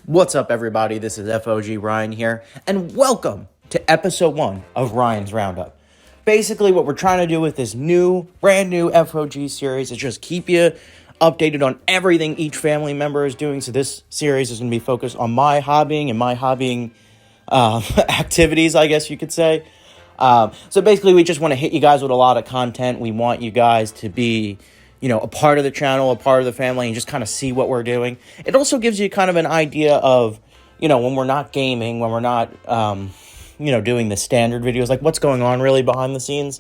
What's up, everybody? This is FOG Ryan here, and welcome to episode 1 of Ryan's Roundup. Basically, what we're trying to do with this brand new FOG series is just keep you updated on everything each family member is doing. So this series is going to be focused on my hobbying activities, I guess you could say. So basically, we just want to hit you guys with a lot of content. We want you guys to be a part of the channel, a part of the family, and just kind of see what we're doing. It also gives you kind of an idea of, when we're not gaming, when we're not, doing the standard videos, like what's going on really behind the scenes.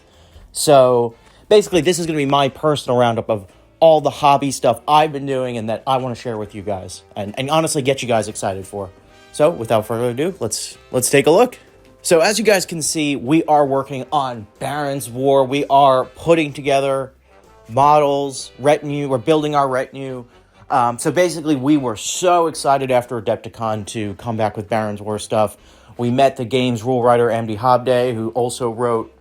So basically, this is going to be my personal roundup of all the hobby stuff I've been doing and that I want to share with you guys and honestly get you guys excited for. So without further ado, let's take a look. So as you guys can see, we are working on Baron's War. We are putting together models, retinue. We're building our retinue. So basically, we were so excited after adepticon to come back with Baron's War stuff. We met the game's rule writer, MD Hobday, who also wrote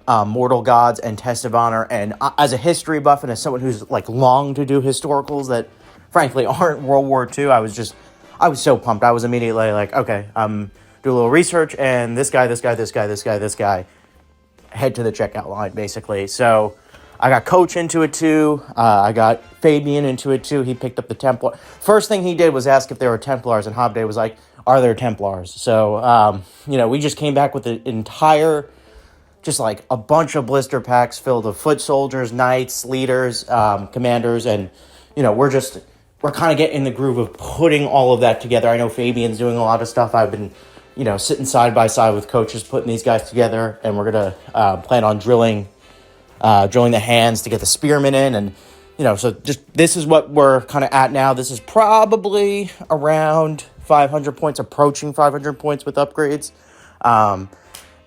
Mortal Gods and Test of Honor. And as a history buff and as someone who's longed to do historicals that frankly aren't World War II, I was so pumped. I was immediately like, okay, do a little research, and this guy, head to the checkout line, basically. So I got Coach into it too. I got Fabian into it too. He picked up the Templar. First thing he did was ask if there were Templars, and Hobday was like, are there Templars? So, we just came back with the entire, just like a bunch of blister packs filled with foot soldiers, knights, leaders, commanders, and, we're kind of getting in the groove of putting all of that together. I know Fabian's doing a lot of stuff. I've been, sitting side by side with coaches, putting these guys together, and we're going to plan on drilling the hands to get the spearmen in, and so just this is what we're kind of at now. This is probably around 500 points, approaching 500 points with upgrades,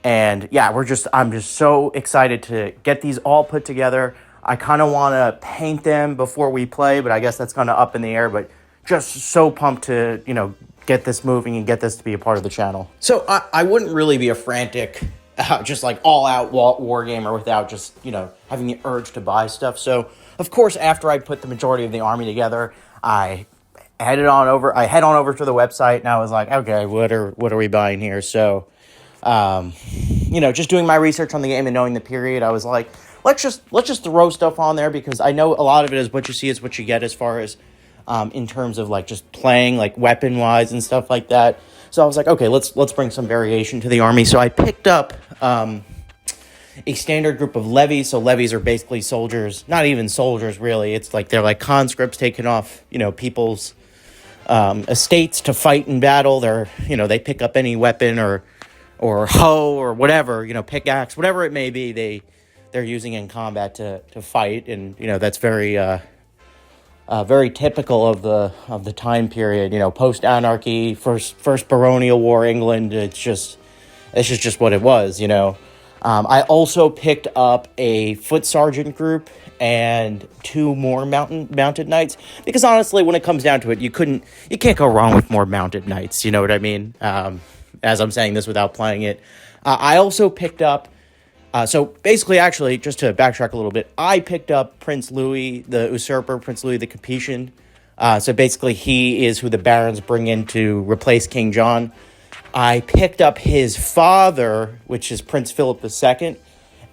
and yeah, I'm just so excited to get these all put together. I kind of want to paint them before we play, but I guess that's kind of up in the air. But just so pumped to get this moving and get this to be a part of the channel. So I wouldn't really be a frantic just like all-out war gamer without just, having the urge to buy stuff. So, of course, after I put the majority of the army together, I head on over to the website, and I was like, okay, what are we buying here? So, just doing my research on the game and knowing the period, I was like, let's just throw stuff on there, because I know a lot of it is what you see is what you get as far as in terms of just playing weapon-wise and stuff like that. So I was like, okay, let's bring some variation to the army. So I picked up a standard group of levies. So levies are basically soldiers, not even soldiers really. It's they're like conscripts taking off, people's estates to fight in battle. They're, they pick up any weapon or hoe or whatever, pickaxe, whatever it may be, they're using in combat to fight. And, that's very typical of the time period, post-anarchy, first baronial war, England. It's just what it was, I also picked up a foot sergeant group and 2 more mounted knights, because honestly, when it comes down to it, you can't go wrong with more mounted knights, you know what I mean? As I'm saying this without playing it. I also picked up, so basically, actually, just to backtrack a little bit, I picked up Prince Louis, the usurper, Prince Louis the Capetian. So basically, he is who the barons bring in to replace King John. I picked up his father, which is Prince Philip II.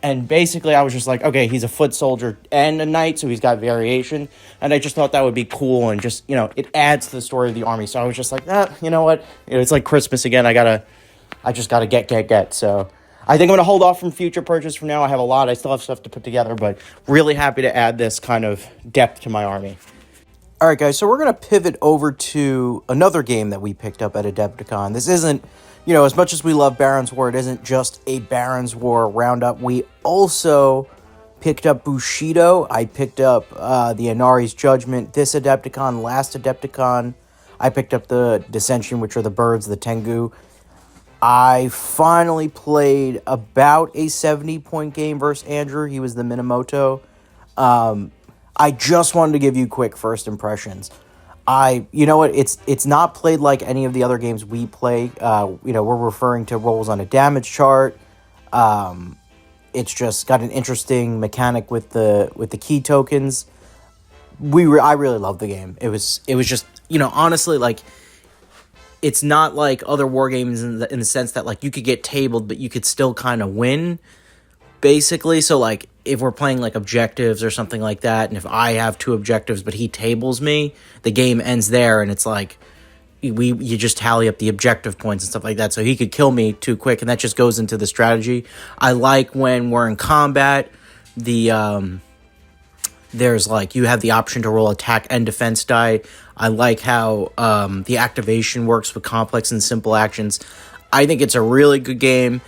And basically, I was just like, okay, he's a foot soldier and a knight, so he's got variation. And I just thought that would be cool, and just, it adds to the story of the army. So I was just like, you know what? It's like Christmas again. I just gotta get. So I think I'm going to hold off from future purchase from now. I still have stuff to put together, but really happy to add this kind of depth to my army. All right, guys, so we're going to pivot over to another game that we picked up at Adepticon. This isn't, as much as we love Baron's War, it isn't just a Baron's War roundup. We also picked up Bushido. I picked up the Inari's Judgment this Adepticon, last Adepticon. I picked up the Dissension, which are the birds, the Tengu. I finally played about a 70-point game versus Andrew. He was the Minamoto. I just wanted to give you quick first impressions. You know what? It's not played like any of the other games we play. We're referring to rolls on a damage chart. It's just got an interesting mechanic with the key tokens. I really love the game. It was just, honestly, it's not like other war games in the sense that like you could get tabled, but you could still kind of win, basically. So like if we're playing like objectives or something like that, and if I have 2 objectives but he tables me, the game ends there, and it's like you just tally up the objective points and stuff like that. So he could kill me too quick, and that just goes into the strategy. I like when we're in combat, there's like you have the option to roll attack and defense die. I like how the activation works with complex and simple actions. I think it's a really good game.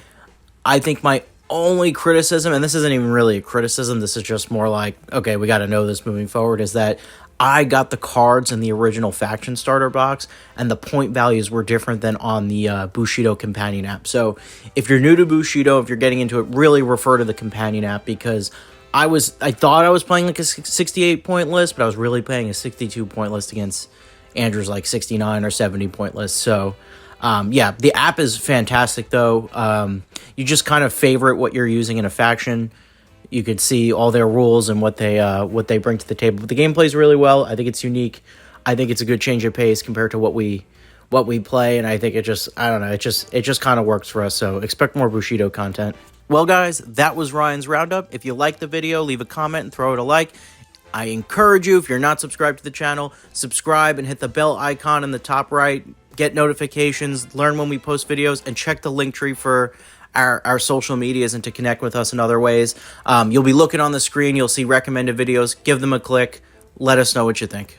I think my only criticism, and this isn't even really a criticism, this is just more like, okay, we got to know this moving forward, is that I got the cards in the original faction starter box, and the point values were different than on the Bushido companion app. So if you're new to Bushido, if you're getting into it, really refer to the companion app, because I thought I was playing like a 68 point list, but I was really playing a 62 point list against Andrew's like 69 or 70 point list. So yeah, the app is fantastic though. You just kind of favorite what you're using in a faction. You could see all their rules and what they bring to the table. But the game plays really well. I think it's unique. I think it's a good change of pace compared to what we play, and I think it just kind of works for us. So expect more Bushido content. Well, guys, that was Ryan's Roundup. If you liked the video, leave a comment and throw it a like. I encourage you, if you're not subscribed to the channel, subscribe and hit the bell icon in the top right. Get notifications, learn when we post videos, and check the link tree for our social medias and to connect with us in other ways. You'll be looking on the screen. You'll see recommended videos. Give them a click. Let us know what you think.